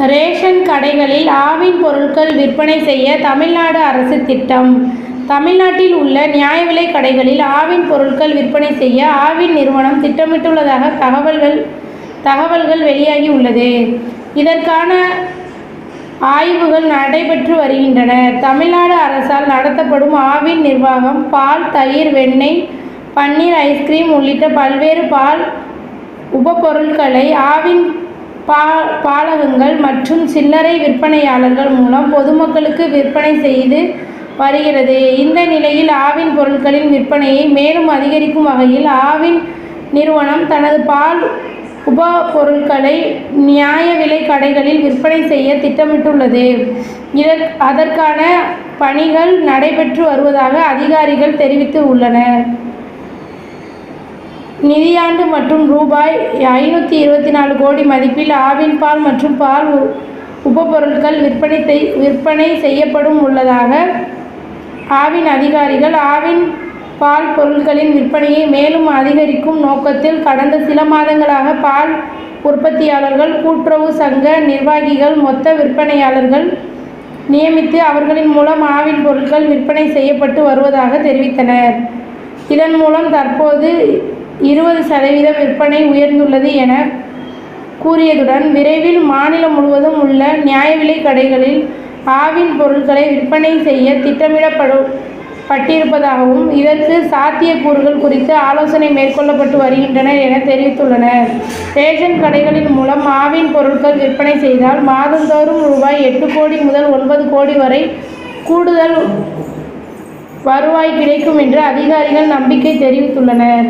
Ration கடைகளில் ஆவின் பொருட்கள் விற்பனை செய்ய தமிழ்நாடு அரசு திட்டம். தமிழ்நாட்டில் உள்ள நியாய விலை கடைகளில் ஆவின் பொருட்கள் விற்பனை செய்ய ஆவின் நிறுவனம் திட்டமிட்டுள்ளதாக தகவல்கள் வெளியாகி உள்ளது. இதற்கான ஆய்வுகள் நடைபெற்று வருகின்றன. தமிழ்நாடு அரசால் நடத்தப்படும் ஆவின் நிர்வாகம் பால், தயிர், வெண்ணெய், பன்னீர், ஐஸ்கிரீம் உள்ளிட்ட பல்வேறு பால் உபபொருட்களை ஆவின் பாலகங்கள் மற்றும் சில்லறை விற்பனையாளர்கள் மூலம் பொதுமக்களுக்கு விற்பனை செய்து வருகிறது. இந்த நிலையில் ஆவின் பொருட்களின் விற்பனையை மேலும் அதிகரிக்கும் வகையில் ஆவின் நிறுவனம் தனது பால் உப பொருட்களை நியாய விலை கடைகளில் விற்பனை செய்ய திட்டமிட்டுள்ளது. அதற்கான பணிகள் நடைபெற்று வருவதாக அதிகாரிகள் தெரிவித்து உள்ளனர். நிதியாண்டு மற்றும் ரூபாய் 524 கோடி மதிப்பில் ஆவின் பால் மற்றும் பால் உபபொருட்கள் விற்பனை செய்யப்படும் உள்ளதாக ஆவின் அதிகாரிகள் ஆவின் பால் பொருட்களின் விற்பனையை மேலும் அதிகரிக்கும் நோக்கத்தில் கடந்த சில மாதங்களாக பால் உற்பத்தியாளர்கள் கூட்டுறவு சங்க நிர்வாகிகள் மொத்த விற்பனையாளர்கள் நியமித்து அவர்களின் மூலம் ஆவின் பொருட்கள் விற்பனை செய்யப்பட்டு வருவதாக தெரிவித்தனர். இதன் மூலம் தற்போது 20% விற்பனை உயர்ந்துள்ளது என கூறியதுடன் விரைவில் மாநிலம் முழுவதும் உள்ள நியாய விலை கடைகளில் ஆவின் பொருட்களை விற்பனை செய்ய திட்டமிடப்பட்டிருப்பதாகவும் இதற்கு சாத்தியக்கூறுகள் குறித்து ஆலோசனை மேற்கொள்ளப்பட்டு வருகின்றன என தெரிவித்துள்ளனர். ரேஷன் கடைகளின் மூலம் ஆவின் பொருட்கள் விற்பனை செய்தால் மாதந்தோறும் ரூபாய் 8 கோடி முதல் 9 கோடி வரை கூடுதல் வருவாய் கிடைக்கும் என்று அதிகாரிகள் நம்பிக்கை தெரிவித்துள்ளனர்.